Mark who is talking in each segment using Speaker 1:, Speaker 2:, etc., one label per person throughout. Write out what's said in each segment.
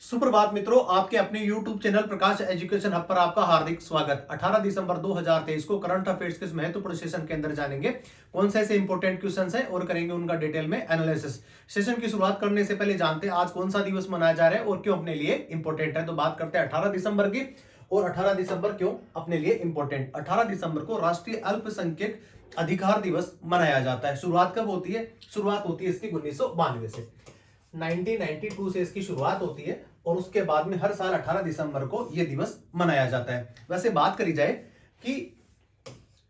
Speaker 1: सुप्रभात मित्रों, आपके अपने YouTube चैनल प्रकाश एजुकेशन हब पर आपका हार्दिक स्वागत। 18 दिसंबर 2023 को करंट अफेयर्स के इस महत्वपूर्ण सेशन के अंदर जानेंगे कौन से ऐसे इंपॉर्टेंट क्वेश्चंस हैं और करेंगे उनका डिटेल में एनालिसिस। सेशन की शुरुआत करने से पहले जानते हैं आज कौन सा दिवस मनाया जा रहा है और क्यों अपने लिए इंपॉर्टेंट है। तो बात करते हैं 18 दिसंबर की। और 18 दिसंबर क्यों अपने लिए इंपॉर्टेंट। 18 दिसंबर को राष्ट्रीय अल्पसंख्यक अधिकार दिवस मनाया जाता है। शुरुआत कब होती है? शुरुआत होती है इसकी 1992 से। 1992 से इसकी शुरुआत होती है और उसके बाद में हर साल 18 दिसंबर को यह दिवस मनाया जाता है। वैसे बात करी जाए कि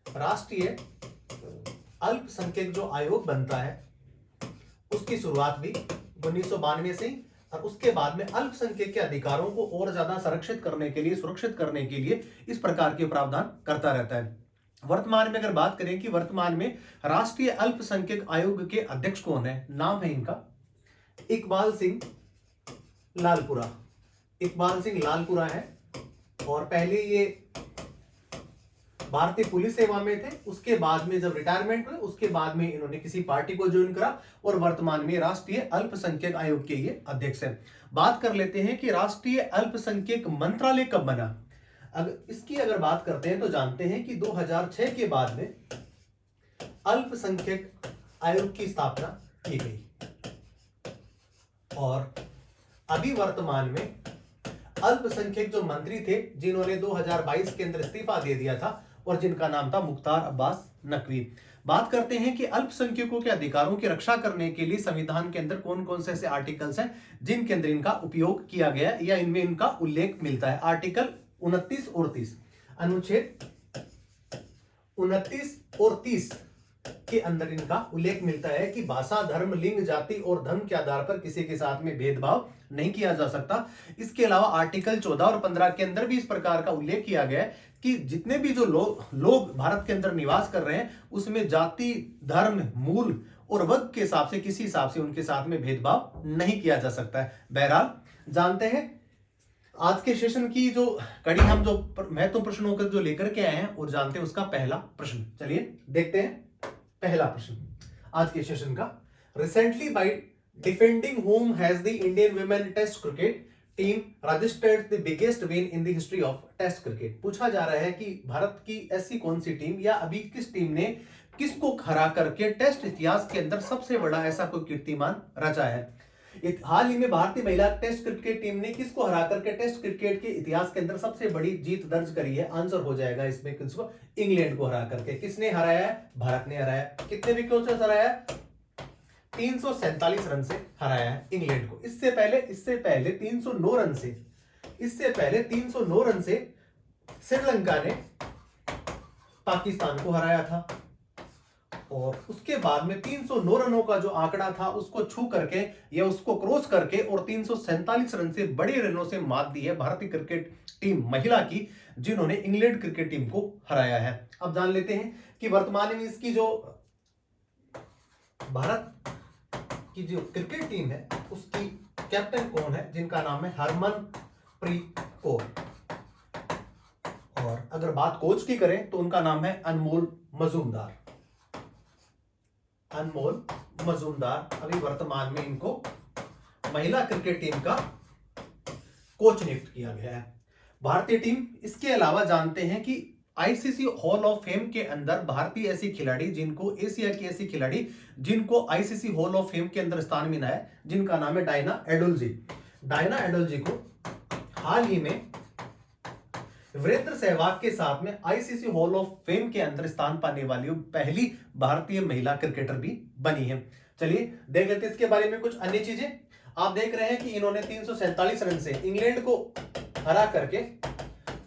Speaker 1: राष्ट्रीय अल्पसंख्यक जो आयोग बनता है उसकी शुरुआत भी 1992 से ही, और उसके बाद में अल्पसंख्यक के अधिकारों को और ज्यादा संरक्षित करने के लिए, सुरक्षित करने के लिए इस प्रकार के प्रावधान करता रहता है। वर्तमान में अगर बात करें कि वर्तमान में राष्ट्रीय अल्पसंख्यक आयोग के अध्यक्ष कौन है, नाम है इनका इकबाल सिंह लालपुरा। इकबाल सिंह लालपुरा है और पहले ये भारतीय पुलिस सेवा में थे। उसके बाद में जब रिटायरमेंट हुए उसके बाद में इन्होंने किसी पार्टी को ज्वाइन करा और वर्तमान में राष्ट्रीय अल्पसंख्यक आयोग के ये अध्यक्ष हैं। बात कर लेते हैं कि राष्ट्रीय अल्पसंख्यक मंत्रालय कब बना। अगर बात करते हैं तो जानते हैं कि 2006 के बाद में अल्पसंख्यक आयोग की स्थापना की गई और अभी वर्तमान में अल्पसंख्यक जो मंत्री थे जिन्होंने 2022 के अंदर इस्तीफा दे दिया था और जिनका नाम था मुख्तार अब्बास नकवी। बात करते हैं कि अल्पसंख्यकों के अधिकारों की रक्षा करने के लिए संविधान के अंदर कौन कौन से ऐसे आर्टिकल्स हैं जिनके अंदर इनका उपयोग किया गया या इनमें इनका उल्लेख मिलता है। आर्टिकल 29 और 30, अनुच्छेद 29 और 30 के अंदर इनका उल्लेख मिलता है कि भाषा, धर्म, लिंग, जाति और धर्म के आधार पर किसी के साथ में भेदभाव नहीं किया जा सकता। इसके अलावा आर्टिकल 14 और 15 के अंदर भी इस प्रकार का उल्लेख किया गया है कि जितने भी जो लोग भारत के अंदर निवास कर रहे हैं उसमें जाति, धर्म, मूल और वर्ग के हिसाब से किसी हिसाब से उनके साथ में भेदभाव नहीं किया जा सकता है। बहरहाल जानते हैं आज के सेशन की जो कड़ी हम जो महत्वपूर्ण प्रश्नों को जो लेकर के आए हैं और जानते हैं उसका पहला प्रश्न। चलिए देखते हैं पहला प्रश्न आज के सेशन का। Recently by defending home has the Indian women test cricket team registered the biggest win in the history of test cricket. पूछा जा रहा है कि भारत की ऐसी कौन सी टीम या अभी किस टीम ने किसको हरा करके टेस्ट इतिहास के अंदर सबसे बड़ा ऐसा कोई कीर्तिमान रचा है। हाल ही में भारतीय महिला टेस्ट क्रिकेट टीम ने किसको हरा करके टेस्ट क्रिकेट के इतिहास के अंदर सबसे बड़ी जीत दर्ज करी है। आंसर हो जाएगा इसमें किसको, इंग्लैंड को हरा करके। किसने हराया है? भारत ने हराया। कितने विकेटों से हराया? 347 रन से हराया है इंग्लैंड को। इससे पहले 309 रन से श्रीलंका ने पाकिस्तान को हराया था और उसके बाद में 309 रनों का जो आंकड़ा था उसको छू करके या उसको क्रॉस करके और 347 रन से बड़े रनों से मात दी है भारतीय क्रिकेट टीम महिला की, जिन्होंने इंग्लैंड क्रिकेट टीम को हराया है। अब जान लेते हैं कि वर्तमान में इसकी जो भारत की जो क्रिकेट टीम है उसकी कैप्टन कौन है, जिनका नाम है हरमनप्रीत कौर। और अगर बात कोच की करें तो उनका नाम है अनमोल मजूमदार। अभी वर्तमान में इनको महिला क्रिकेट टीम का कोच नियुक्त किया गया है भारतीय टीम। इसके अलावा जानते हैं कि आईसीसी हॉल ऑफ फेम के अंदर भारतीय ऐसी खिलाड़ी जिनको एशिया की ऐसी खिलाड़ी जिनको आईसीसी हॉल ऑफ फेम के अंदर स्थान मिला है, जिनका नाम है डायना एडोल्जी। डायना एडोल्जी को हाल ही में वीरेंद्र सहवाग के साथ में आईसीसी हॉल ऑफ फेम के अंदर स्थान पाने वाली पहली भारतीय महिला क्रिकेटर भी बनी है। चलिए देख लेते हैं इसके बारे में कुछ अन्य चीजें। आप देख रहे हैं कि इन्होंने 347 रन से इंग्लैंड को हरा करके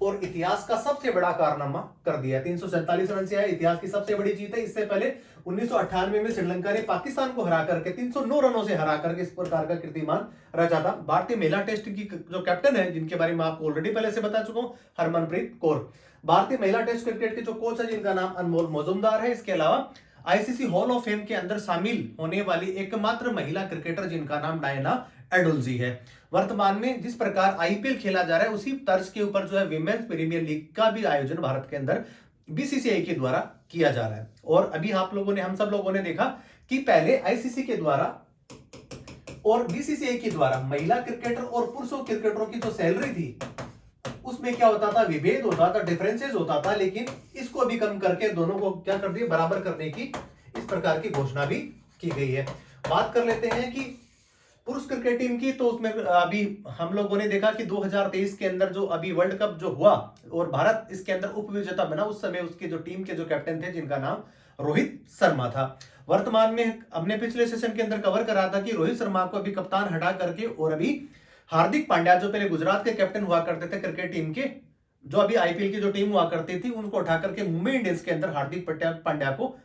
Speaker 1: और इतिहास का सबसे बड़ा कारनामा कर दिया। 347 रन से है, इतिहास की सबसे बड़ी जीत है। इससे पहले 1998 में श्रीलंका ने पाकिस्तान को हरा करके 309 रनों से हरा करके इस प्रकार का कीर्तिमान रचा था। भारतीय महिला टेस्ट की जो कैप्टन है, जिनके बारे में आपको ऑलरेडी पहले से बता चुका हूं, हरमनप्रीत कौर। भारतीय महिला टेस्ट क्रिकेट के जो कोच है जिनका नाम अनमोल मजूमदार है। इसके अलावा आईसीसी हॉल ऑफ फेम के अंदर शामिल होने वाली एकमात्र महिला क्रिकेटर जिनका नाम डायना एडोल्जी है। वर्तमान में जिस प्रकार आईपीएल खेला जा रहा है उसी तर्ज के ऊपर जो है विमेंस प्रीमियर लीग का भी आयोजन भारत के अंदर बीसीसीआई के द्वारा किया जा रहा है। और अभी हम सब लोगों ने देखा कि पहले आईसीसी के द्वारा और बीसीसीआई के द्वारा महिला क्रिकेटर और पुरुषों क्रिकेटरों की जो सैलरी थी उसमें क्या होता था, विभेद होता था, डिफरेंसेस होता था, लेकिन इसको भी कम करके दोनों को क्या कर दिया, बराबर करने की इस प्रकार की घोषणा भी की गई है। बात कर लेते हैं कि पुरुष क्रिकेट टीम की, तो उसमें अभी हम लोगों ने देखा कि 2023 के अंदर जो अभी वर्ल्ड कप जो हुआ और भारत इसके अंदर उप विजेता बना, उस समय उसके जो टीम के जो कैप्टन थे जिनका नाम रोहित शर्मा था। वर्तमान में हमने पिछले सेशन के अंदर कवर करा था कि रोहित शर्मा को अभी कप्तान हटा करके और अभी हार्दिक पांड्या जो पहले गुजरात के कैप्टन हुआ करते थे क्रिकेट टीम के, जो अभी आईपीएल की जो टीम हुआ करती थी, उनको उठा करके मुंबई इंडियंस के अंदर हार्दिक पांड्या को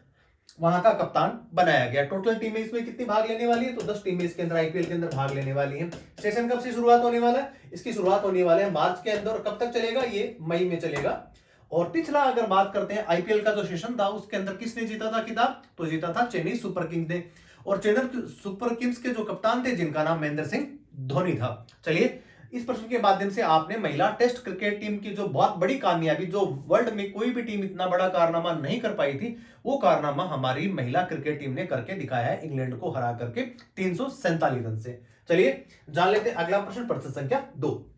Speaker 1: वहां का कप्तान बनाया गया। टोटल टीमें इसमें कितनी भाग लेने वाली है, तो 10 टीमें इसके अंदर आईपीएल के अंदर भाग लेने वाली हैं। सेशन कब से शुरुआत होने वाला है, इसकी शुरुआत होने वाला है मार्च के अंदर, और कब तक चलेगा, ये मई में चलेगा। और पिछला अगर बात करते हैं आईपीएल का जो सेशन था उसके अंदर किसने जीता था खिताब, तो जीता था चेन्नई सुपर किंग्स ने, और चेन्नई सुपर किंग्स के जो कप्तान थे जिनका नाम महेंद्र सिंह धोनी था। चलिए, इस प्रश्न के माध्यम से आपने महिला टेस्ट क्रिकेट टीम की जो बहुत बड़ी कामयाबी, जो वर्ल्ड में कोई भी टीम इतना बड़ा कारनामा नहीं कर पाई थी, वो कारनामा हमारी महिला क्रिकेट टीम ने करके दिखाया है, इंग्लैंड को हरा करके 347 रन से। चलिए जान लेते हैं अगला प्रश्न, प्रश्न संख्या 2।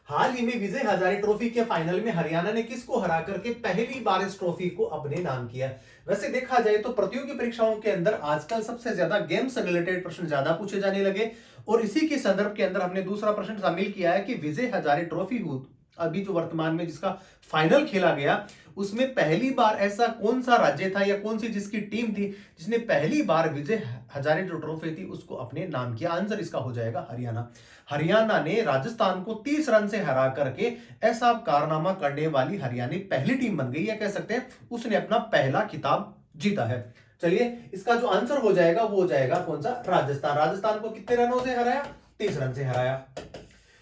Speaker 1: हाल ही में विजय हजारे ट्रॉफी के फाइनल में हरियाणा ने किसको हरा करके पहली बार इस ट्रॉफी को अपने नाम किया। वैसे देखा जाए तो प्रतियोगी परीक्षाओं के अंदर आजकल सबसे ज्यादा गेम से रिलेटेड प्रश्न ज्यादा पूछे जाने लगे, और इसी के संदर्भ के अंदर हमने दूसरा प्रश्न शामिल किया है कि विजय हजारे ट्रॉफी अभी जो वर्तमान में जिसका फाइनल खेला गया, उसमें पहली बार ऐसा कौन सा राज्य था या कौन सी जिसकी टीम थी जिसने पहली बार विजय हजारे जो ट्रॉफी थी उसको अपने नाम किया। आंसर इसका हो जाएगा हरियाणा। हरियाणा ने राजस्थान को 30 रन से हरा करके ऐसा कारनामा करने वाली हरियाणा पहली टीम बन गई, या कह सकते हैं उसने अपना पहला खिताब जीता है। चलिए, इसका जो आंसर हो जाएगा वो हो जाएगा कौन सा, राजस्थान। राजस्थान को कितने रनों से हराया, 30 रन से हराया।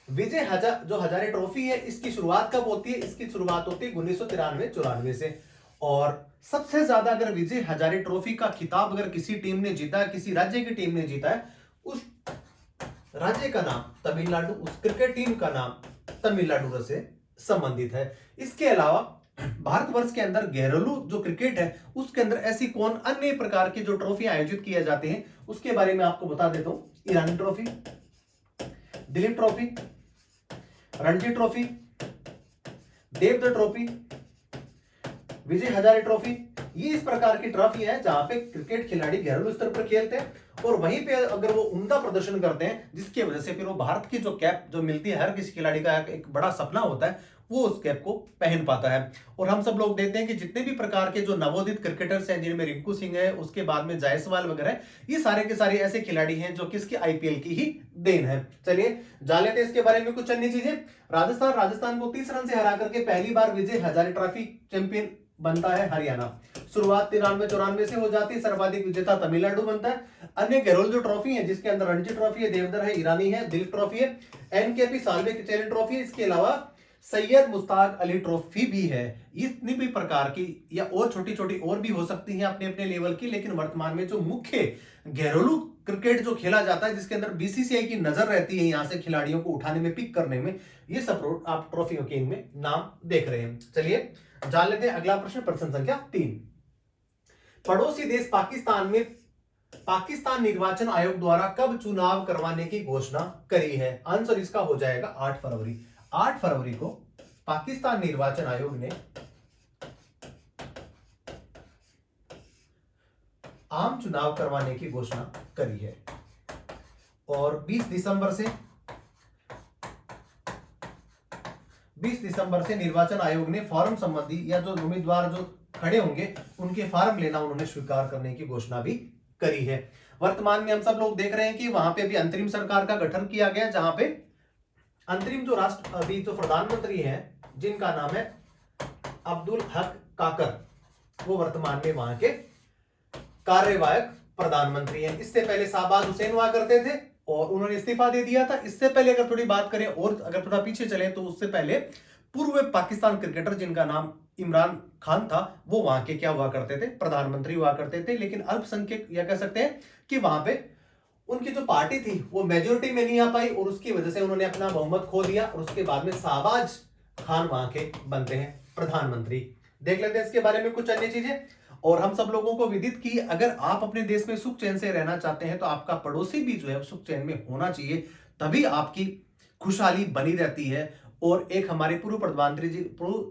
Speaker 1: विजय जो हजारे ट्रॉफी है इसकी शुरुआत कब होती है, इसकी शुरुआत होती है 1993-94 से। और सबसे ज्यादा अगर विजय हजारे ट्रॉफी का खिताब अगर किसी टीम ने जीता है, किसी राज्य की टीम ने जीता है, उस राज्य का नाम तमिलनाडु, उस क्रिकेट टीम का नाम तमिलनाडु से संबंधित है। इसके अलावा भारतवर्ष के अंदर घरेलू जो क्रिकेट है उसके अंदर ऐसी कौन अन्य प्रकार की जो ट्रॉफी आयोजित किए जाते हैं उसके बारे में आपको बता देता हूं। Irani trophy, Dilip trophy, Ranji trophy, Deodhar trophy, Vijay Hazare trophy, ये इस प्रकार की ट्रॉफी है जहां पे क्रिकेट खिलाड़ी घरेलू स्तर पर खेलते हैं, और वहीं पे अगर वो उम्दा प्रदर्शन करते हैं जिसकी वजह से फिर वो भारत की जो कैप जो मिलती है, हर किसी खिलाड़ी का एक बड़ा सपना होता है वो उस कैप को पहन पाता है। और हम सब लोग देखते हैं कि जितने भी प्रकार के जो नवोदित क्रिकेटर्स हैं, जिनमें रिंकू सिंह है, उसके बाद में जायसवाल वगैरह, ये सारे के सारे ऐसे खिलाड़ी हैं जो किसके आईपीएल की ही देन है। चलिए जान लेते हैं इसके बारे में कुछ अन्य चीजें। राजस्थान को 30 रन से हरा करके पहली बार विजय हजारे ट्रॉफी चैंपियन बनता है हरियाणा। शुरुआत 93-94 से हो जाती है, सर्वाधिक विजेता तमिलनाडु बनता है। अन्य घरेलू जो ट्रॉफी है जिसके अंदर रणजी ट्रॉफी है, देवधर है, ईरानी है, दिलीप ट्रॉफी है, एनकेपी साल्वे चैलेंज ट्रॉफी है, इसके अलावा सैयद मुश्ताक अली ट्रॉफी भी है। इतनी भी प्रकार की या और छोटी छोटी और भी हो सकती हैं अपने अपने लेवल की, लेकिन वर्तमान में जो मुख्य घरेलू क्रिकेट जो खेला जाता है जिसके अंदर बीसीसीआई की नजर रहती है यहां से खिलाड़ियों को उठाने में, पिक करने में, ये सब आप ट्रॉफियों के इनमें नाम देख रहे हैं। चलिए जान लेते हैं अगला प्रश्न, प्रश्न संख्या 3। पड़ोसी देश पाकिस्तान में पाकिस्तान निर्वाचन आयोग द्वारा कब चुनाव करवाने की घोषणा करी है। आंसर इसका हो जाएगा 8 फरवरी। 8 फरवरी को पाकिस्तान निर्वाचन आयोग ने आम चुनाव करवाने की घोषणा करी है, और 20 दिसंबर से निर्वाचन आयोग ने फॉर्म संबंधी या जो उम्मीदवार जो खड़े होंगे उनके फॉर्म लेना उन्होंने स्वीकार करने की घोषणा भी करी है। वर्तमान में हम सब लोग देख रहे हैं कि वहां पे भी अंतरिम सरकार का गठन किया गया, जहां पे अंतरिम जो अभी जो प्रधानमंत्री हैं जिनका नाम है अब्दुल हक काकर, वो वर्तमान में वहां के कार्यवाहक प्रधानमंत्री हैं। इससे पहले शाहबाज हुसैन हुआ करते थे और उन्होंने इस्तीफा दे दिया था। इससे पहले अगर थोड़ी बात करें और अगर थोड़ा पीछे चले तो उससे पहले पूर्व पाकिस्तान क्रिकेटर जिनका नाम इमरान खान था, वो वहां के क्या हुआ करते थे, प्रधानमंत्री हुआ करते थे। लेकिन अल्पसंख्यक या कह सकते हैं कि वहां पे उनकी जो पार्टी थी वो मेजोरिटी में नहीं आ पाई और उसकी वजह से उन्होंने अपना बहुमत खो दिया, और उसके बाद में शाहबाज खान वहां के बनते हैं प्रधानमंत्री। देख लेते हैं इसके बारे में कुछ अन्य चीजें। और हम सब लोगों को विदित कि अगर आप अपने देश में सुख चैन से रहना चाहते हैं तो आपका पड़ोसी भी जो है सुख चैन में होना चाहिए, तभी आपकी खुशहाली बनी रहती है। और एक हमारे पूर्व प्रधानमंत्री जी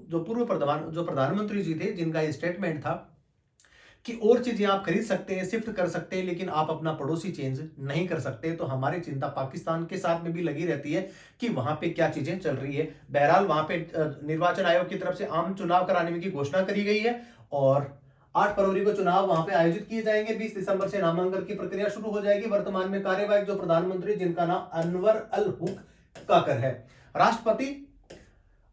Speaker 1: जो प्रधानमंत्री जी थे, जिनका ये स्टेटमेंट था कि और चीजें आप खरीद सकते हैं, शिफ्ट कर सकते हैं, लेकिन आप अपना पड़ोसी चेंज नहीं कर सकते। तो हमारी चिंता पाकिस्तान के साथ में भी लगी रहती है कि वहां पे क्या चीजें चल रही है। बहरहाल वहां पे निर्वाचन आयोग की तरफ से आम चुनाव कराने की घोषणा करी गई है और 8 फरवरी को चुनाव वहां पे आयोजित किए जाएंगे। 20 दिसंबर से नामांकन की प्रक्रिया शुरू हो जाएगी। वर्तमान में कार्यवाहक जो प्रधानमंत्री, जिनका नाम अनवर अल हुक काकर है। राष्ट्रपति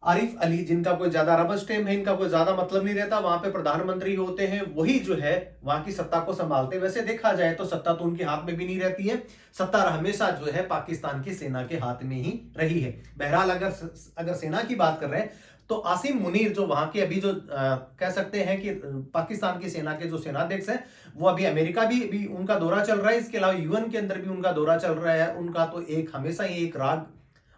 Speaker 1: आरिफ अली, जिनका कोई ज्यादा रबर स्टैम्प है, इनका कोई ज्यादा मतलब नहीं रहता, वहां पे प्रधानमंत्री होते हैं, वही जो है वहां की सत्ता को संभालते हैं। वैसे देखा जाए तो सत्ता तो उनके हाथ में भी नहीं रहती है, सत्ता हमेशा जो है पाकिस्तान की सेना के हाथ में ही रही है। बहरहाल अगर सेना की बात कर रहे हैं तो आसिम मुनीर जो वहां के अभी जो कह सकते हैं कि पाकिस्तान की सेना के जो सेनाध्यक्ष हैं, वो अभी अमेरिका भी उनका दौरा चल रहा है। इसके अलावा यूएन के अंदर भी उनका दौरा चल रहा है। उनका तो एक हमेशा ही एक राग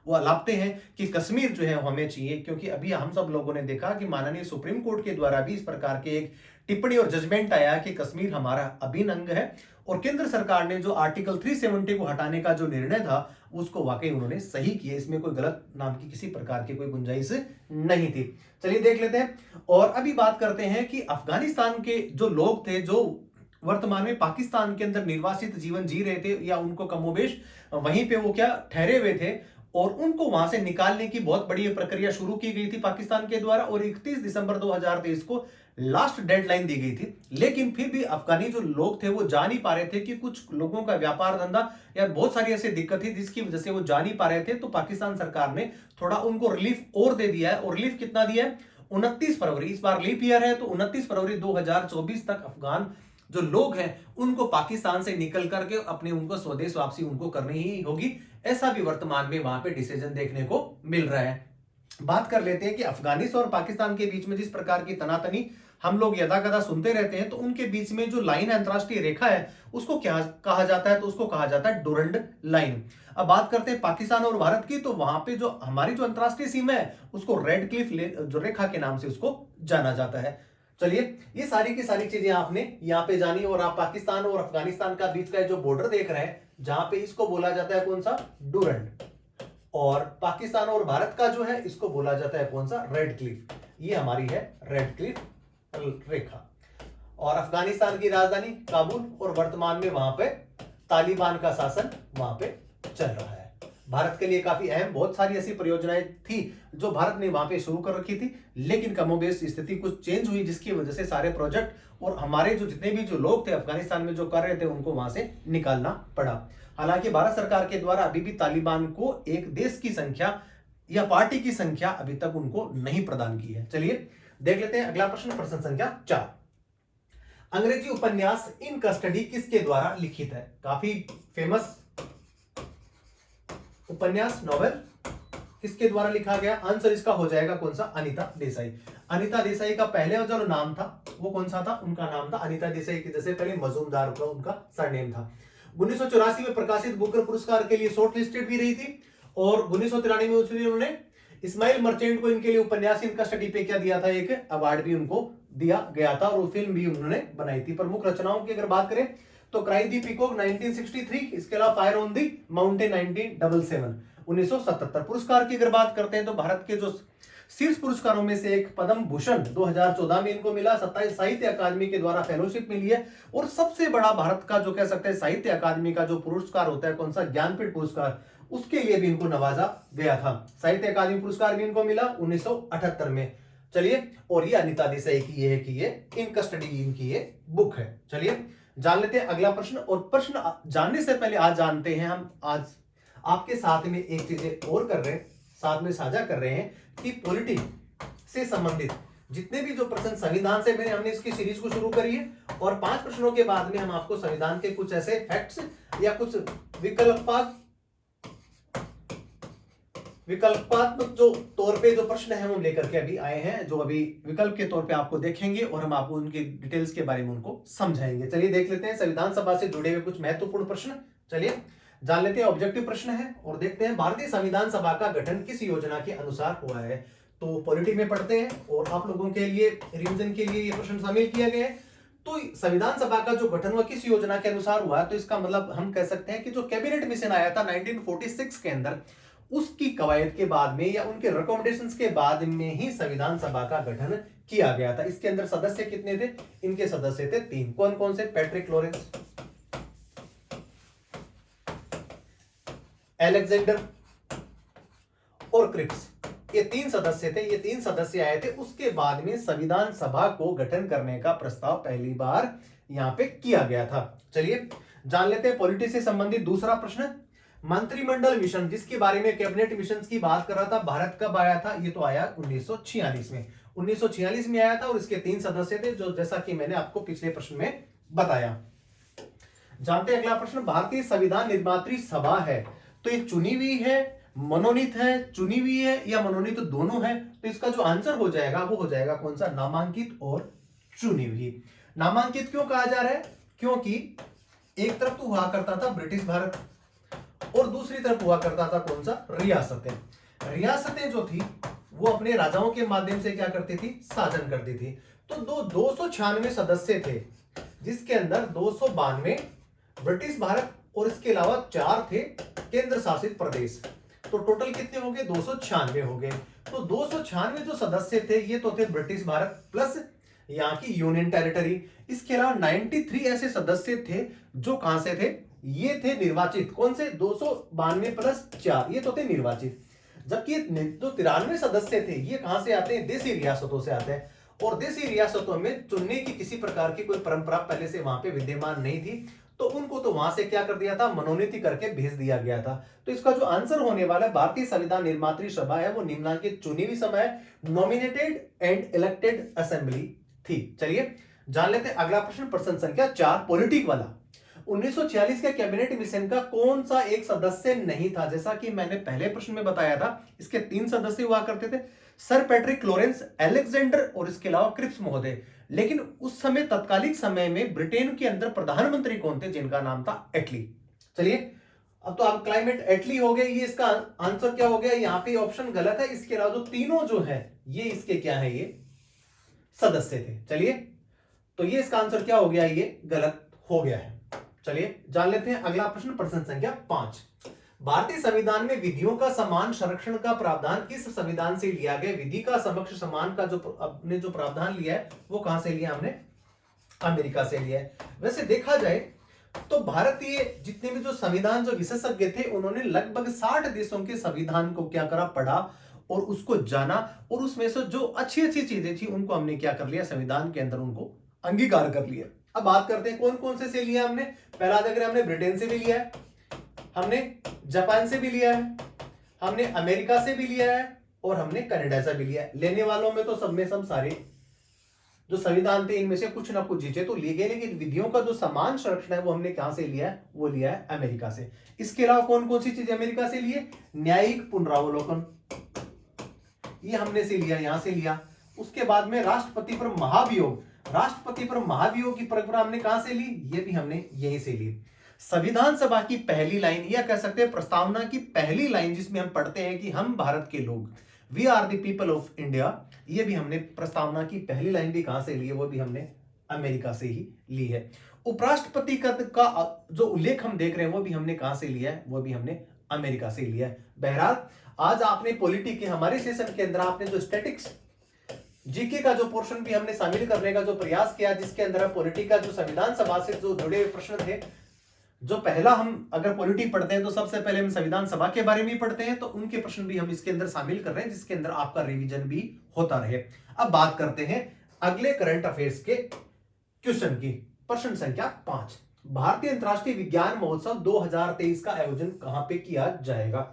Speaker 1: वो अलापते हैं कि कश्मीर जो है हमें चाहिए, क्योंकि अभी हम सब लोगों ने देखा कि माननीय सुप्रीम कोर्ट के द्वारा भी इस प्रकार के एक टिप्पणी और जजमेंट आया कि कश्मीर हमारा अभिन्न अंग है। और केंद्र सरकार ने जो आर्टिकल 370 को हटाने का जो निर्णय था, उसको वाकई उन्होंने सही किया। इसमें कोई गलत नाम की किसी प्रकार की कोई गुंजाइश नहीं थी। चलिए देख लेते हैं और अभी बात करते हैं कि अफगानिस्तान के जो लोग थे, जो वर्तमान में पाकिस्तान के अंदर निर्वासित जीवन जी रहे थे, या उनको कमोबेश वहीं पे वो क्या ठहरे हुए थे, और उनको वहां से निकालने की बहुत बड़ी प्रक्रिया शुरू की गई थी पाकिस्तान के द्वारा। और 31 दिसंबर 2023 को लास्ट डेडलाइन दी गई थी। लेकिन फिर भी अफगानी जो लोग थे वो जा नहीं पा रहे थे, कि कुछ लोगों का व्यापार धंधा या बहुत सारी ऐसी दिक्कत थी जिसकी वजह से वो जा नहीं पा रहे थे। तो पाकिस्तान सरकार ने थोड़ा उनको रिलीफ और दे दिया है। और रिलीफ कितना दिया है? 29 फरवरी, इस बार लीप ईयर है तो 29 फरवरी 2024 तक अफगान जो लोग हैं उनको पाकिस्तान से निकल करके अपने उनको स्वदेश वापसी उनको करनी ही होगी। ऐसा भी वर्तमान में वहां पे डिसीजन देखने को मिल रहा है। बात कर लेते हैं कि अफगानिस्तान और पाकिस्तान के बीच में जिस प्रकार की तनातनी हम लोग यदा कदा सुनते रहते हैं, तो उनके बीच में जो लाइन अंतरराष्ट्रीय रेखा है उसको क्या कहा जाता है? तो उसको कहा जाता है डुरंड लाइन। अब बात करते हैं पाकिस्तान और भारत की, तो वहां पे जो हमारी जो अंतरराष्ट्रीय सीमा है उसको रेड क्लिफ जो रेखा के नाम से उसको जाना जाता है। चलिए ये सारी की सारी चीजें आपने यहाँ पे जानी। और आप पाकिस्तान और अफगानिस्तान का बीच का जो बॉर्डर देख रहे हैं, जहां पे इसको बोला जाता है कौन सा? डुरंड। और पाकिस्तान और भारत का जो है इसको बोला जाता है कौन सा? Red Cliff. ये हमारी है रेड क्लिफ रेखा। और अफगानिस्तान की राजधानी काबुल, और वर्तमान में वहां पे तालिबान का शासन वहां पे चल रहा है। भारत के लिए काफी अहम बहुत सारी ऐसी परियोजनाएं थी जो भारत ने वहां पे शुरू कर रखी थी, लेकिन कमोबेश स्थिति कुछ चेंज हुई, जिसकी वजह से सारे प्रोजेक्ट और हमारे जो जितने भी जो लोग थे अफगानिस्तान में जो कर रहे थे उनको वहां से निकालना पड़ा। हालांकि भारत सरकार के द्वारा अभी भी तालिबान को एक देश की संख्या या पार्टी की संख्या अभी तक उनको नहीं प्रदान की है। चलिए देख लेते हैं अगला प्रश्न, प्रश्न संख्या 4। अंग्रेजी उपन्यास इन कस्टडी किसके द्वारा लिखित है? काफी फेमस उपन्यास नॉवेल किसके द्वारा लिखा गया? आंसर इसका हो जाएगा कौन सा? अनीता देसाई। अनीता देसाई का पहले जो नाम था वो कौन सा था? उनका नाम था अनीता देसाई की जैसे पहले मजूमदार का उनका सरनेम था। 1984 में प्रकाशित बुकर पुरस्कार के लिए शॉर्ट लिस्टेड भी रही थी। और 1993 में उन्होंने इस्माइल मर्चेंट को इनके लिए उपन्यास इनका स्टडी पे क्या दिया था? एक अवार्ड भी उनको दिया गया था, और वो फिल्म भी उन्होंने बनाई थी। प्रमुख रचनाओं की अगर बात करें तो क्राई दी पीकॉक 1963, इसके अलावा फायर ऑन दी माउंटेन 1977 1977। पुरस्कार की अगर बात करते हैं तो भारत के जो शीर्ष पुरस्कारों में से एक पद्म भूषण 2014 में इनको मिला, 27 साहित्य अकादमी के द्वारा फेलोशिप मिली है। और सबसे बड़ा भारत का जो कह सकते हैं साहित्य अकादमी का जो पुरस्कार होता है कौन सा? ज्ञानपीठ पुरस्कार, उसके लिए भी इनको नवाजा गया था। साहित्य अकादमी पुरस्कार भी इनको मिला 1978 में। चलिए, और ये अनीता देसाई की ये है कि ये इन कस्टडी इनकी ये बुक है। चलिए जान लेते हैं अगला प्रश्न। और प्रश्न जानने से पहले आज जानते हैं हम आज आपके साथ में एक चीजें और कर रहे हैं, साथ में साझा कर रहे हैं कि पॉलिटी से संबंधित जितने भी जो प्रश्न संविधान से मैंने हमने इसकी सीरीज को शुरू करी है। और 5 प्रश्नों के बाद में हम आपको संविधान के कुछ ऐसे फैक्ट्स या कुछ विकल्पात्मक जो तौर पे जो प्रश्न है हम लेकर के अभी आए हैं, जो अभी विकल्प के तौर पे आपको देखेंगे और हम आपको उनकी डिटेल्स के बारे में उनको समझाएंगे। चलिए देख लेते हैं संविधान सभा से जुड़े हुए कुछ महत्वपूर्ण प्रश्न। चलिए जान लेते हैं। ऑब्जेक्टिव प्रश्न है और देखते हैं भारतीय संविधान सभा का गठन किस योजना के अनुसार हुआ है। तो पॉलिटी में पढ़ते हैं और आप लोगों के लिए रिवीजन के लिए ये प्रश्न शामिल किया गया है। तो संविधान सभा का जो गठन हुआ किस योजना के अनुसार हुआ, तो इसका मतलब हम कह सकते हैं कि जो कैबिनेट मिशन आया था 1946 के अंदर, उसकी कवायद के बाद में या उनके रिकमेंडेशंस के बाद में ही संविधान सभा का गठन किया गया था। इसके अंदर सदस्य कितने थे? इनके सदस्य थे 3। कौन कौन से? पैट्रिक लॉरेंस, अलेक्जेंडर और क्रिप्स, ये 3 सदस्य थे। ये 3 सदस्य आए थे। उसके बाद में संविधान सभा को गठन करने का प्रस्ताव पहली बार यहां पे किया गया था। चलिए जान लेते हैं पॉलिटी से संबंधित दूसरा प्रश्न। मंत्रिमंडल मिशन, जिसके बारे में कैबिनेट मिशन की बात कर रहा था, भारत कब आया था? ये तो आया 1946 में। 1946 में आया था और इसके 3 सदस्य थे, जो जैसा कि मैंने आपको पिछले प्रश्न में बताया। जानते हैं अगला प्रश्न। भारतीय संविधान निर्मात्री सभा है, तो ये चुनी हुई है, मनोनीत है, चुनी हुई है या मनोनीत दोनों है? तो इसका जो आंसर हो जाएगा वो हो जाएगा कौन सा? नामांकित और चुनी हुई। नामांकित क्यों कहा जा रहा है? क्योंकि एक तरफ तो हुआ करता था ब्रिटिश भारत और दूसरी तरफ हुआ करता था कौन सा? रियासतें। रियासतें जो थी वो अपने राजाओं के माध्यम से क्या करती थी? शासन करती थी। तो 296 सदस्य थे, जिसके अंदर 292 ब्रिटिश भारत और इसके अलावा 4 थे केंद्र शासित प्रदेश। तो टोटल कितने हो गए? 296 हो गए। तो 296 जो सदस्य थे ये तो थे ब्रिटिश भारत प्लस यहाँ की यूनियन टेरिटरी। इसके अलावा 93 ऐसे सदस्य थे जो कहां से थे? ये थे निर्वाचित। कौन से? 292 प्लस 4 ये तो थे निर्वाचित। जबकि जो 93 सदस्य थे ये कहां से आते हैं? देसी रियासतों से आते हैं। और देसी रियासतों में चुनने की किसी प्रकार की कोई परंपरा पहले से वहां पे विद्यमान नहीं थी, तो उनको तो वहां से क्या कर दिया था? मनोनीत करके भेज दिया गया था। तो इसका जो आंसर होने वाला है भारतीय संविधान निर्मात्री सभा है वो निम्नलिखित चुनी हुई सभा है, नॉमिनेटेड एंड इलेक्टेड असेंबली थी। चलिए जान लेते हैं अगला प्रश्न, प्रश्न संख्या 4 पॉलिटिक वाला। 1946 के कैबिनेट मिशन का कौन सा एक सदस्य नहीं था? जैसा कि मैंने पहले प्रश्न में बताया था, इसके 3 सदस्य हुआ करते थे, सर पैट्रिक लॉरेंस, अलेक्जेंडर और इसके अलावा क्रिप्स महोदय। लेकिन उस समय तत्कालिक समय में ब्रिटेन के अंदर प्रधानमंत्री कौन थे? जिनका नाम था एटली। चलिए अब तो आप क्लाइमेट एटली हो गए, ये इसका आंसर क्या हो गया? यहाँ पे ऑप्शन गलत है। इसके अलावा जो तीनों जो है ये इसके क्या है? ये सदस्य थे। चलिए तो ये इसका आंसर क्या हो गया? ये गलत हो गया है। चलिए जान लेते हैं अगला प्रश्न, प्रश्न संख्या 5। भारतीय संविधान में विधियों का समान संरक्षण का प्रावधान किस संविधान से लिया गया? विधि का समक्ष समान का जो अपने जो प्रावधान लिया है वो कहां से लिया? हमने अमेरिका से लिया है। वैसे देखा जाए तो भारतीय जितने भी जो संविधान जो विशेषज्ञ थे उन्होंने लगभग 60 देशों के संविधान को क्या करा? पढ़ा और उसको जाना, और उसमें से जो अच्छी अच्छी चीजें थी उनको हमने क्या कर लिया? संविधान के अंदर उनको अंगीकार कर लिया। अब बात करते हैं कौन कौन से लिया हमने। पहला अगर हमने ब्रिटेन से भी लिया है, हमने जापान से भी लिया है, हमने अमेरिका से भी लिया है और हमने कनाडा से भी लिया है। लेने वालों में तो सब में सब सारे जो संविधान थे इनमें से कुछ ना कुछ चीजें तो ली गई, लेकिन विधियों का जो समान संरक्षण है वो हमने कहां से लिया है? वो लिया है अमेरिका से। इसके अलावा कौन कौन सी चीजें अमेरिका से लिए? न्यायिक पुनरावलोकन, ये हमने से लिया, यहां से लिया। उसके बाद में राष्ट्रपति पर महाभियोग, राष्ट्रपति पर महाभियोग की परंपरा हमने कहां से ली? ये भी हमने यहीं से ली। संविधान सभा की पहली लाइन या कह सकते हैं प्रस्तावना की पहली लाइन जिसमें हम पढ़ते हैं कि हम भारत के लोग, we are the people of India, ये भी हमने प्रस्तावना की पहली लाइन भी कहां से ली है? वो भी हमने अमेरिका से ही ली है। उपराष्ट्रपति का जो उल्लेख हम देख रहे हैं वो भी हमने कहां से लिया है? वो भी हमने अमेरिका से लिया है। बहरहाल आज आपने पॉलिटी के हमारे सेशन के अंदर आपने जो स्टैटिक्स जीके का जो पोर्शन भी हमने शामिल करने का जो प्रयास किया, जिसके अंदर पॉलिटी का जो संविधान सभा से जो जुड़े हुए प्रश्न थे, जो पहला हम अगर पॉलिटी पढ़ते हैं तो सबसे पहले हम संविधान सभा के बारे में पढ़ते हैं, तो उनके प्रश्न भी हम इसके अंदर शामिल कर रहे हैं, जिसके अंदर आपका रिवीजन भी होता रहे। अब बात करते हैं अगले करंट अफेयर्स के क्वेश्चन की। प्रश्न संख्या 5, भारतीय अंतरराष्ट्रीय विज्ञान महोत्सव 2023 का आयोजन कहां पे किया जाएगा?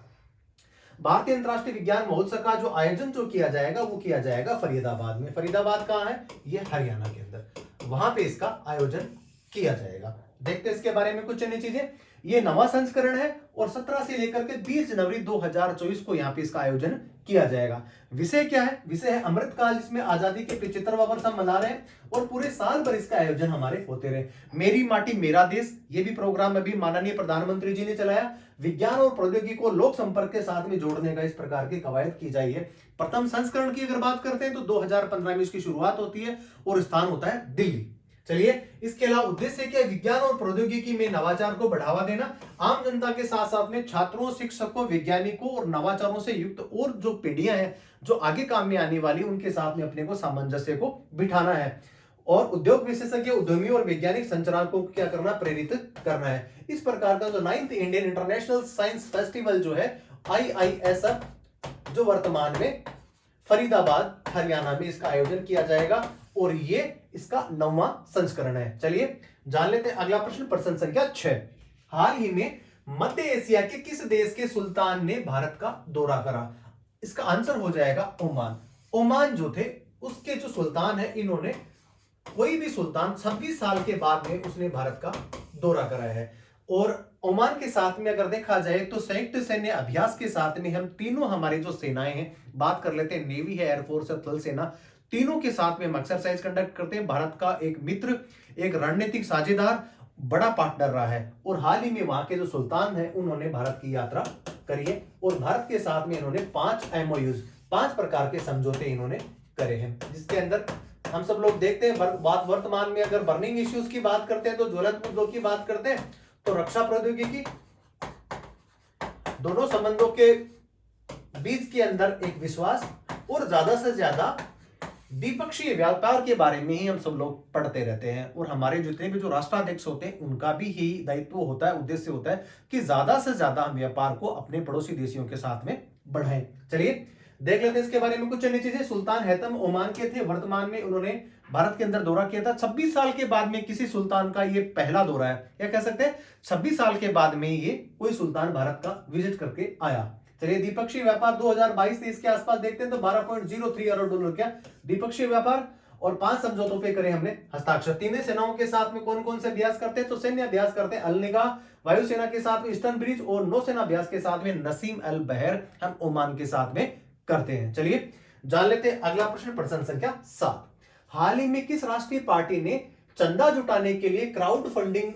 Speaker 1: भारतीय अंतरराष्ट्रीय विज्ञान महोत्सव का जो आयोजन जो किया जाएगा वो किया जाएगा फरीदाबाद में। फरीदाबाद कहां है? ये हरियाणा के अंदर, वहां पे इसका आयोजन किया जाएगा। देखते हैं इसके बारे में कुछ अन्य चीजें। ये नवा संस्करण है और 17 से लेकर के 20 जनवरी 2024 को यहाँ पे इसका आयोजन किया जाएगा। विषय क्या है? विषय है अमृतकाल, जिसमें आजादी के 75वां वर्ष हम मना रहे हैं और पूरे साल भर इसका आयोजन हमारे होते रहे। मेरी माटी मेरा देश, ये भी प्रोग्राम अभी माननीय प्रधानमंत्री जी ने चलाया। विज्ञान और प्रौद्योगिकी को लोक संपर्क के साथ में जोड़ने का इस प्रकार की कवायद की जाए। प्रथम संस्करण की अगर बात करते हैं तो 2015 में इसकी शुरुआत होती है और स्थान होता है दिल्ली। चलिए, इसके अलावा उद्देश्य क्या है? विज्ञान और प्रौद्योगिकी में नवाचार को बढ़ावा देना, आम जनता के साथ साथ में छात्रों, शिक्षकों, वैज्ञानिकों और नवाचारों से युक्त और जो पीढ़ियां हैं जो आगे काम में आने वाली, उनके साथ में अपने को सामंजस्य को बिठाना है। और उद्योग विशेषज्ञ, उद्यमी और वैज्ञानिक संचालकों को क्या करना? प्रेरित करना है। इस प्रकार का जो 9th Indian international science festival जो है IISF, जो वर्तमान में फरीदाबाद हरियाणा में इसका आयोजन किया जाएगा और ये इसका 9वां संस्करण है। चलिए जान लेते हैं अगला प्रश्न, प्रश्न संख्या 6। हाल ही में मध्य एशिया के किस देश के सुल्तान ने भारत का दौरा करा? इसका आंसर हो जाएगा ओमान। ओमान जो थे उसके जो सुल्तान है, इन्होंने कोई भी सुल्तान 26 साल के बाद में उसने भारत का दौरा कराया है। और ओमान के साथ में अगर देखा जाए तो संयुक्त सैन्य अभ्यास के साथ में हम तीनों हमारी जो सेनाएं हैं, बात कर लेते हैं, नेवी है, एयरफोर्स है, थल सेना, तीनों के साथ में हम एक्सरसाइज कंडक्ट करते हैं। भारत का एक मित्र, एक रणनीतिक साझेदार, बड़ा पार्टनर रहा है। और हाल ही में वहां के जो सुल्तान है उन्होंने भारत की यात्रा करी है और भारत के साथ में इन्होंने 5 MOUs, 5 प्रकार के समझौते इन्होंने करे हैं, जिसके अंदर हम सब लोग देखते हैं। बात वर्तमान में अगर बर्निंग इश्यूज की बात करते हैं तो ज्वलंत मुद्दों की बात करते हैं तो रक्षा प्रौद्योगिकी, दोनों संबंधों के बीच के अंदर एक विश्वास और ज्यादा से ज्यादा द्विपक्षीय व्यापार के बारे में ही हम सब लोग पढ़ते रहते हैं। और हमारे जितने भी जो राष्ट्राध्यक्ष होते हैं उनका भी यही दायित्व होता है, उद्देश्य होता है कि ज्यादा से ज्यादा हम व्यापार को अपने पड़ोसी देशों के साथ में बढ़ाएं। चलिए देख लेते हैं इसके बारे में कुछ अन्य चीजें। सुल्तान हैतम ओमान के थे, वर्तमान में उन्होंने भारत के अंदर दौरा किया था। 26 साल के बाद में किसी सुल्तान का ये पहला दौरा है, या कह सकते हैं 26 साल के बाद में ये कोई सुल्तान भारत का विजिट करके आया। चलिए द्विपक्षीय व्यापार 2022-23 के आसपास देखते हैं तो $12.03 अरब क्या द्विपक्षीय व्यापार, और 5 समझौतों पे करे हमने हस्ताक्षर। तीनों सेनाओं के साथ में कौन कौन से अभ्यास करते हैं? तो सैन्य अभ्यास करते हैं अलनिगा, वायुसेना के साथ में ईस्टर्न ब्रिज, और नौसेना अभ्यास के साथ में नसीम अल बहर हम ओमान के साथ में करते हैं। चलिए जान लेते हैं अगला प्रश्न, प्रश्न संख्या 7। हाल ही में किस राष्ट्रीय पार्टी ने चंदा जुटाने के लिए क्राउड फंडिंग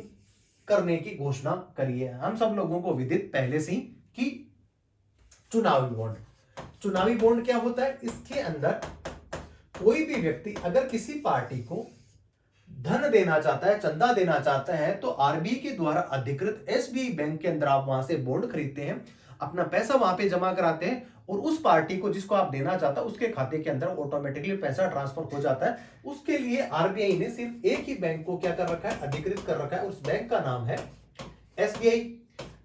Speaker 1: करने की घोषणा करी है? हम सब लोगों को विदित पहले से ही कि चुनावी बॉन्ड। चुनावी बॉन्ड क्या होता है? इसके अंदर कोई भी व्यक्ति अगर किसी पार्टी को धन देना चाहता है, चंदा देना चाहता है, तो आरबीआई के द्वारा अधिकृत SBI बैंक के अंदर आप वहां से बॉन्ड खरीदते हैं, अपना पैसा वहां पे जमा कराते हैं और उस पार्टी को जिसको आप देना चाहता है उसके खाते के अंदर ऑटोमेटिकली पैसा ट्रांसफर हो जाता है। उसके लिए आरबीआई ने सिर्फ एक ही बैंक को क्या कर रखा है? अधिकृत कर रखा है। उस बैंक का नाम है SBI।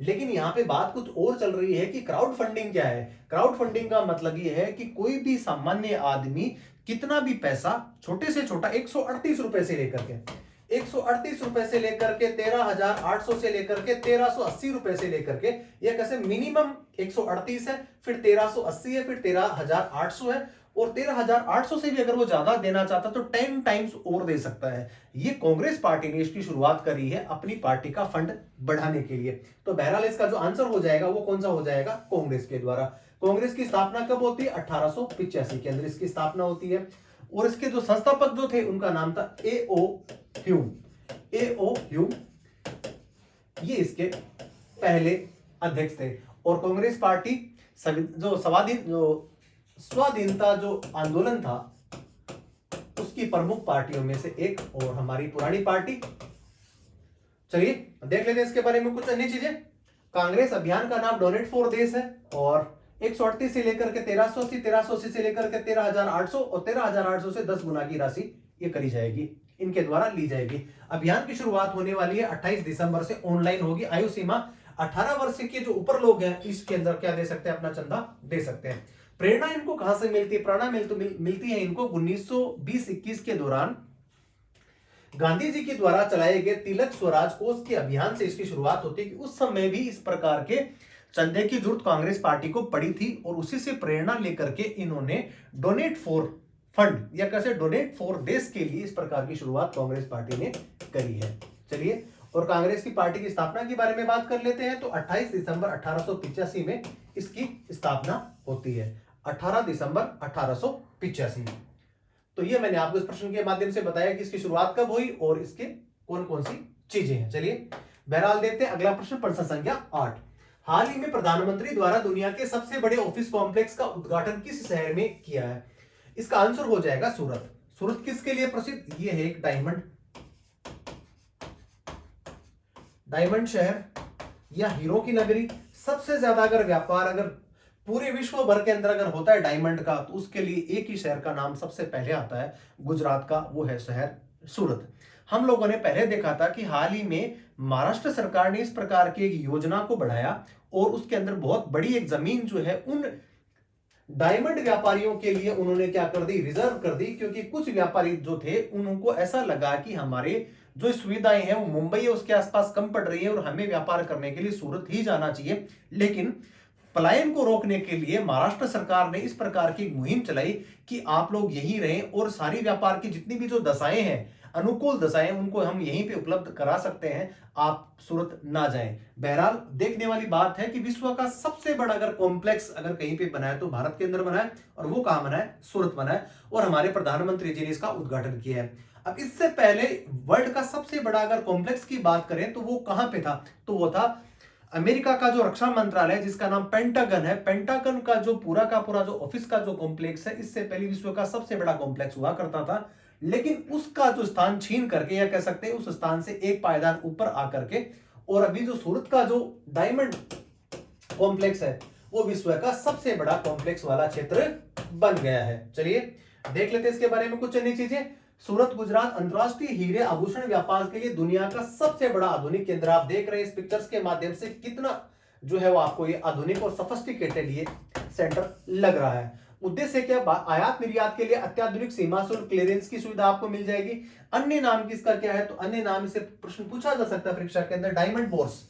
Speaker 1: लेकिन यहां पे बात कुछ और चल रही है कि क्राउड फंडिंग क्या है। क्राउड फंडिंग का मतलब यह है कि कोई भी सामान्य आदमी कितना भी पैसा, छोटे से छोटा 138 रुपए से लेकर के 138 रुपए से लेकर के 13,800 से लेकर के 1,380 रुपए से लेकर के, यह कैसे मिनिमम 138 है, फिर 1,380 है, फिर 13,800 है, और 13,800 से भी अगर वो ज्यादा देना चाहता तो 10 टाइम्स और दे सकता है। ये कांग्रेस पार्टी ने इसकी शुरुआत करी है अपनी पार्टी का फंड बढ़ाने के लिए। तो बहरहाल इसका जो आंसर हो जाएगा वो कौन सा हो जाएगा? कांग्रेस के द्वारा। कांग्रेस की स्थापना कब होती है? 1885 के अंदर इसकी स्थापना होती है। और इसके जो संस्थापक जो थे उनका नाम था A.O. ह्यूम। A.O. ह्यूम ये इसके पहले अध्यक्ष थे। और कांग्रेस पार्टी जो स्वाधीनता जो आंदोलन था उसकी प्रमुख पार्टियों में से एक, और हमारी पुरानी पार्टी। चलिए देख लेते हैं इसके बारे में कुछ अन्य चीजें। कांग्रेस अभियान का नाम डोनेट फॉर देश है, और 138 से लेकर के 1380, 1380 से लेकर के 13,800, और 13,800 से 10 गुना की राशि ये करी जाएगी, इनके द्वारा ली जाएगी। अभियान की शुरुआत होने वाली है 28 दिसंबर से, ऑनलाइन होगी। आयु सीमा 18 वर्ष के जो ऊपर लोग हैं इसके अंदर क्या दे सकते हैं? अपना चंदा दे सकते हैं। प्रेरणा इनको कहां से मिलती है? प्रेरणा मिलती है इनको 1920-21 के दौरान गांधी जी के द्वारा चलाए गए तिलक स्वराज कोष के अभियान से इसकी शुरुआत होती है। कि उस समय भी इस प्रकार के चंदे की जरूरत कांग्रेस पार्टी को पड़ी थी, और उसी से प्रेरणा लेकर के इन्होंने डोनेट फॉर फंड, या कैसे डोनेट फॉर देश के लिए इस प्रकार की शुरुआत कांग्रेस पार्टी ने करी है। चलिए, और कांग्रेस की पार्टी की स्थापना के बारे में बात कर लेते हैं। तो 28 दिसंबर 1885 में इसकी स्थापना होती है। 18 दिसंबर 1885। तो ये मैंने आपको इस प्रश्न के माध्यम से बताया कि इसकी शुरुआत कब हुई और इसके कौन कौन सी चीजें हैं। चलिए बहरहाल देखते हैं अगला प्रश्न, प्रश्न संख्या 8। हाल ही में प्रधानमंत्री द्वारा दुनिया के सबसे बड़े ऑफिस कॉम्प्लेक्स का उद्घाटन किस शहर में किया है? इसका आंसर हो जाएगा सूरत। सूरत किसके लिए प्रसिद्ध? ये है एक डायमंड डायमंड शहर या हीरो की नगरी। सबसे ज्यादा अगर व्यापार अगर पूरे विश्व भर के अंदर अगर होता है डायमंड का, तो उसके लिए एक ही शहर का नाम सबसे पहले आता है गुजरात का, वो है शहर सूरत। हम लोगों ने पहले देखा था कि हाल ही में महाराष्ट्र सरकार ने इस प्रकार की एक योजना को बढ़ाया और उसके अंदर बहुत बड़ी एक जमीन जो है उन डायमंड व्यापारियों के लिए उन्होंने क्या कर दी, रिजर्व कर दी, क्योंकि कुछ व्यापारी जो थे उनको ऐसा लगा कि हमारे जो सुविधाएं हैं वो मुंबई है उसके आसपास कम पड़ रही है और हमें व्यापार करने के लिए सूरत ही जाना चाहिए। लेकिन पलायन को रोकने के लिए महाराष्ट्र सरकार ने इस प्रकार की मुहिम चलाई कि आप लोग यहीं रहें और सारी व्यापार की जितनी भी जो दशाएं हैं, अनुकूल दशाएं, उनको हम यहीं पे उपलब्ध करा सकते हैं, आप सूरत ना जाएं। बहरहाल देखने वाली बात है कि विश्व का सबसे बड़ा अगर कॉम्प्लेक्स अगर कहीं पे बना है तो भारत के अंदर बना है, और वो कहां बना है, सूरत बना है, और हमारे प्रधानमंत्री जी ने इसका उद्घाटन किया है। अब इससे पहले वर्ल्ड का सबसे बड़ा अगर कॉम्प्लेक्स की बात करें तो वो कहां पे था, तो वो था अमेरिका का जो रक्षा मंत्रालय जिसका नाम पेंटागन है। पेंटागन का जो पूरा जो ऑफिस का जो कॉम्प्लेक्स है, इससे पहले विश्व का सबसे बड़ा कॉम्प्लेक्स हुआ करता था, लेकिन उसका जो स्थान छीन करके, या कह सकते हैं उस स्थान से एक पायदान ऊपर आकर के, और अभी जो सूरत का जो डायमंड कॉम्प्लेक्स है वो विश्व का सबसे बड़ा कॉम्प्लेक्स वाला क्षेत्र बन गया है। चलिए देख लेते हैं इसके बारे में कुछ अन्य चीजें। सूरत गुजरात अंतरराष्ट्रीय हीरे आभूषण व्यापार के लिए दुनिया का सबसे बड़ा आधुनिक केंद्र। आप देख रहे हैं इस पिक्चर्स के माध्यम से कितना जो है वो आपको ये आधुनिक और सफिस्टिकेटेड ये सेंटर लग रहा है। उद्देश्य क्या, आयात निर्यात के लिए अत्याधुनिक सीमा शुल्क क्लियरेंस की सुविधा आपको मिल जाएगी। अन्य नाम किसका क्या है, तो अन्य नाम से प्रश्न पूछा जा सकता है परीक्षा के अंदर, डायमंड बोर्स।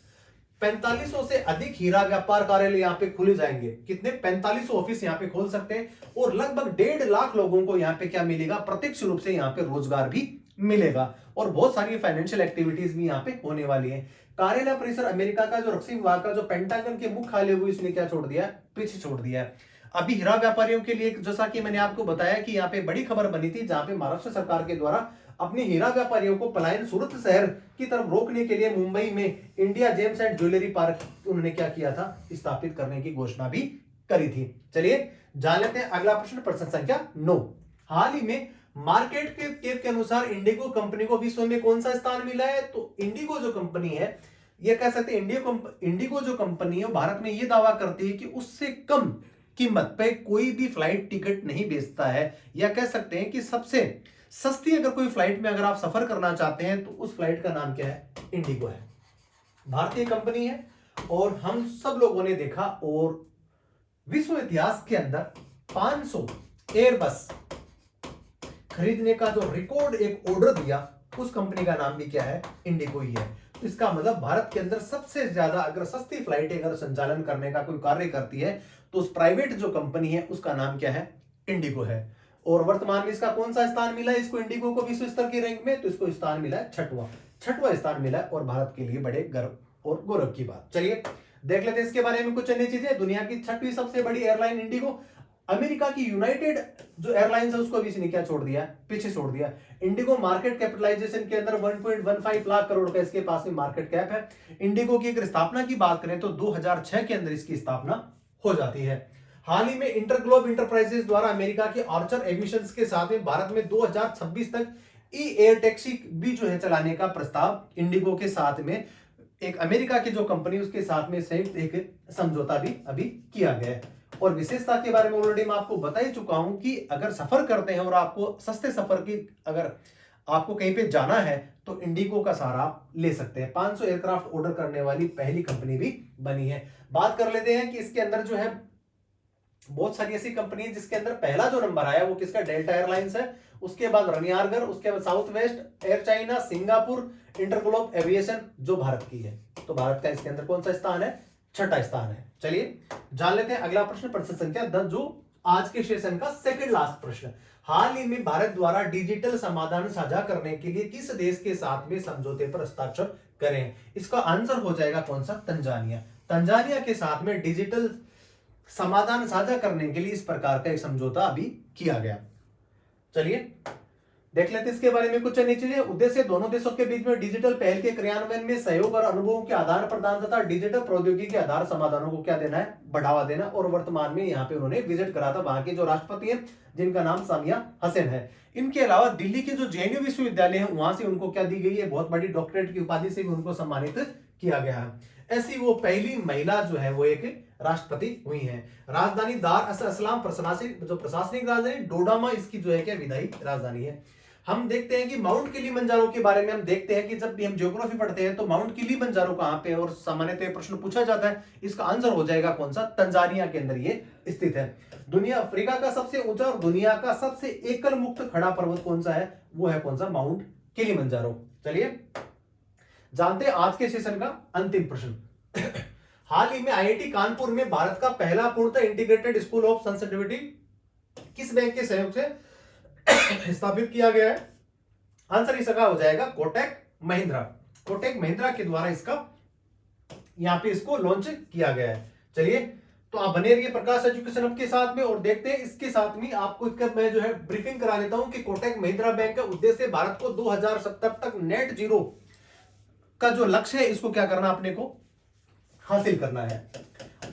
Speaker 1: 4500 से अधिक हीरा व्यापार कार्यालय यहाँ पे खुले जाएंगे। कितने, 4500 ऑफिस यहाँ पे खोल सकते हैं, और लगभग 1.5 लाख लोगों को यहाँ पे क्या मिलेगा, प्रत्यक्ष रूप से यहाँ पे रोजगार भी मिलेगा, और बहुत सारी फाइनेंशियल एक्टिविटीज भी यहाँ पे होने वाली है। कार्यालय परिसर अमेरिका का जो रक्षा विभाग का जो पेंटागन के मुख्यालय हुई, इसने क्या छोड़ दिया, पीछे छोड़ दिया है। अभी हीरा व्यापारियों के लिए जैसा कि मैंने आपको बताया कि यहाँ पे बड़ी खबर बनी थी, जहां पे महाराष्ट्र सरकार के द्वारा अपने हीरा व्यापारियों को पलायन सूरत शहर की तरफ रोकने के लिए मुंबई में India James and jewellery park उन्होंने क्या किया था, स्थापित करने की घोषणा भी करी थी। चलिए जान लेते हैं अगला प्रश्न, प्रश्न संख्या 9। हाल ही में मार्केट के अनुसार इंडिगो कंपनी को विश्व में कौन सा स्थान मिला है, तो इंडिगो जो कंपनी है, ये कह सकते हैं इंडिगो जो कंपनी है भारत में ये दावा करती है कि उससे कम कीमत पे कोई भी फ्लाइट टिकट नहीं बेचता है, या कह सकते हैं कि सबसे सस्ती अगर कोई फ्लाइट में अगर आप सफर करना चाहते हैं तो उस फ्लाइट का नाम क्या है, इंडिगो है। भारतीय कंपनी है, और हम सब लोगों ने देखा, और विश्व इतिहास के अंदर 500 एयरबस खरीदने का जो रिकॉर्ड एक ऑर्डर दिया, उस कंपनी का नाम भी क्या है, इंडिगो ही है। तो इसका मतलब भारत के अंदर सबसे ज्यादा अगर सस्ती फ्लाइट अगर संचालन करने का कोई कार्य करती है तो उस प्राइवेट जो कंपनी है उसका नाम क्या है, इंडिगो है। और वर्तमान में इसका कौन सा स्थान मिला है इसको, इंडिगो को विश्व स्तर की रैंक में, तो इसको स्थान मिला है छठवां स्थान मिला है, और भारत के लिए बड़े गर्व और गौरव की बात। चलिए देख लेते हैं इसके बारे में कुछ अन्य चीजें। दुनिया की 6वीं सबसे बड़ी एयरलाइन इंडिगो, अमेरिका की यूनाइटेड जो एयरलाइंस है उसको भी इसने क्या छोड़ दिया, पीछे छोड़ दिया। इंडिगो मार्केट कैपिटलाइजेशन के अंदर 1.15 लाख करोड़ का इसके पास में मार्केट कैप है। इंडिगो की अगर स्थापना की बात करें तो 2006 के अंदर इसकी स्थापना हो जाती है। हाल ही में इंटरग्लोब इंटरप्राइजेस द्वारा अमेरिका के आर्चर एविएशन के साथ में भारत में 2026 तक ई एयर टैक्सी भी जो है चलाने का प्रस्ताव इंडिगो के साथ में एक अमेरिका की जो कंपनी उसके साथ में संयुक्त एक समझौता भी अभी किया गया है। और विशेषता के बारे में ऑलरेडी मैं आपको बता ही चुका हूं कि अगर सफर करते हैं और आपको सस्ते सफर की अगर आपको कहीं पे जाना है तो इंडिगो का सहारा ले सकते हैं। 500 एयरक्राफ्ट ऑर्डर करने वाली पहली कंपनी भी बनी है। बात कर लेते हैं कि इसके अंदर जो है बहुत सारी ऐसी कंपनी है जिसके अंदर पहला जो नंबर आया वो किसका, डेल्टा एयरलाइंस है, उसके बाद रनियारगर, उसके बाद south west, air China, Singapore, InterGlobe aviation जो भारत की है। तो भारत का इसके अंदर कौन सा स्थान है, 6ठा स्थान है। चलिए जान लेते हैं अगला प्रश्न, प्रश्न संख्या 10, जो आज के सेशन का सेकंड लास्ट प्रश्न। हाल ही में भारत द्वारा डिजिटल समाधान साझा करने के लिए किस देश के साथ में समझौते पर हस्ताक्षर करें, इसका आंसर हो जाएगा कौन सा, तंजानिया। तंजानिया के साथ में डिजिटल समाधान साझा करने के लिए इस प्रकार का एक समझौता अभी किया गया। चलिए देख लेते हैं इसके बारे में कुछ अन्य चीजें। उद्देश्य दोनों देशों के बीच में डिजिटल पहल के क्रियान्वयन में सहयोग और अनुभवों के आदान प्रदान तथा डिजिटल प्रौद्योगिकी के आधार समाधानों को क्या देना है, बढ़ावा देना। और वर्तमान में यहाँ पे उन्होंने विजिट करा था वहां के जो राष्ट्रपति हैं जिनका नाम सामिया हसन है। इनके अलावा दिल्ली के जो जेएनयू विश्वविद्यालय है वहां से उनको क्या दी गई है, बहुत बड़ी डॉक्टरेट की उपाधि से भी उनको सम्मानित किया गया है। ऐसी वो पहली महिला जो है वो एक राष्ट्रपति हुई है। राजधानी दार अस असलाम प्रशासनिक राजधानी डोडामा इसकी जो है क्या विधायी राजधानी है। हम देखते हैं कि माउंट किलिमंजारो के बारे में हम देखते हैं कि जब भी हम ज्योग्राफी पढ़ते हैं तो माउंट किलिमंजारो कहां पे, और सामान्यतः प्रश्न पूछा जाता है, इसका आंसर हो जाएगा कौन सा, तंजानिया के अंदर ये स्थित है। दुनिया अफ्रीका का सबसे ऊंचा और दुनिया का सबसे एकल मुक्त खड़ा पर्वत कौन सा है, वो है कौन सा, माउंट किलिमंजारो। चलिए जानते हैं आज के सेशन का अंतिम प्रश्न। हाल ही में आईआईटी कानपुर में भारत का पहला पूर्णतः इंटीग्रेटेड स्कूल ऑफ सेंसिटिविटी किस बैंक के सहयोग से स्थापित किया गया है? आंसर इसका हो जाएगा कोटक महिंद्रा। कोटक महिंद्रा के द्वारा इसका यहां पे इसको लॉन्च किया गया है। चलिए तो आप बने रहिए प्रकाश एजुकेशन हब के साथ में और देखते हैं इसके साथ में आपको इसका मैं जो है ब्रीफिंग करा देता हूं कि कोटक महिंद्रा बैंक का उद्देश्य भारत को 2070 तक नेट जीरो का जो लक्ष्य है इसको क्या करना, अपने को हासिल करना है।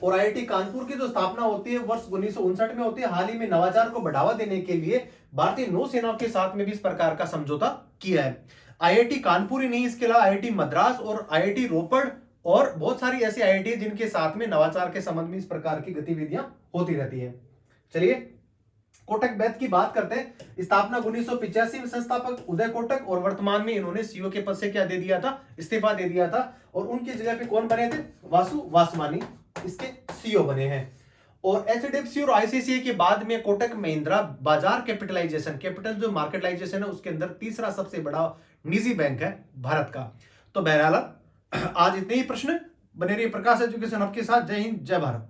Speaker 1: और आईआईटी कानपुर की जो स्थापना होती है वर्ष 1959 में होती है। हाल ही में नवाचार को बढ़ावा देने के लिए भारतीय नौसेना के साथ में भी इस प्रकार का समझौता किया है। आईआईटी कानपुर ही नहीं, इसके अलावा आईआईटी मद्रास और आईआईटी रोपड़ और बहुत सारी ऐसी आईआईटी जिनके साथ में नवाचार के संबंध में इस प्रकार की गतिविधियां होती रहती है। चलिए कोटक बैंक की बात करते हैं। स्थापना 1985 में संस्थापक उदय कोटक, और वर्तमान में इन्होंने सीईओ के पद से क्या दे दिया था, इस्तीफा दे दिया था। और उनकी जगह पे कौन बने थे, वासु वासवानी इसके सीईओ बने हैं। और एचडीएफसी और आईसीआईसीआई के बाद में कोटक महिंद्रा बाजार कैपिटलाइजेशन, कैपिटल जो मार्केटलाइजेशन है उसके अंदर तीसरा सबसे बड़ा निजी बैंक है भारत का। तो बहरहाल आज इतने ही प्रश्न। बने रहिए प्रकाश एजुकेशन हब के साथ। जय हिंद, जय भारत।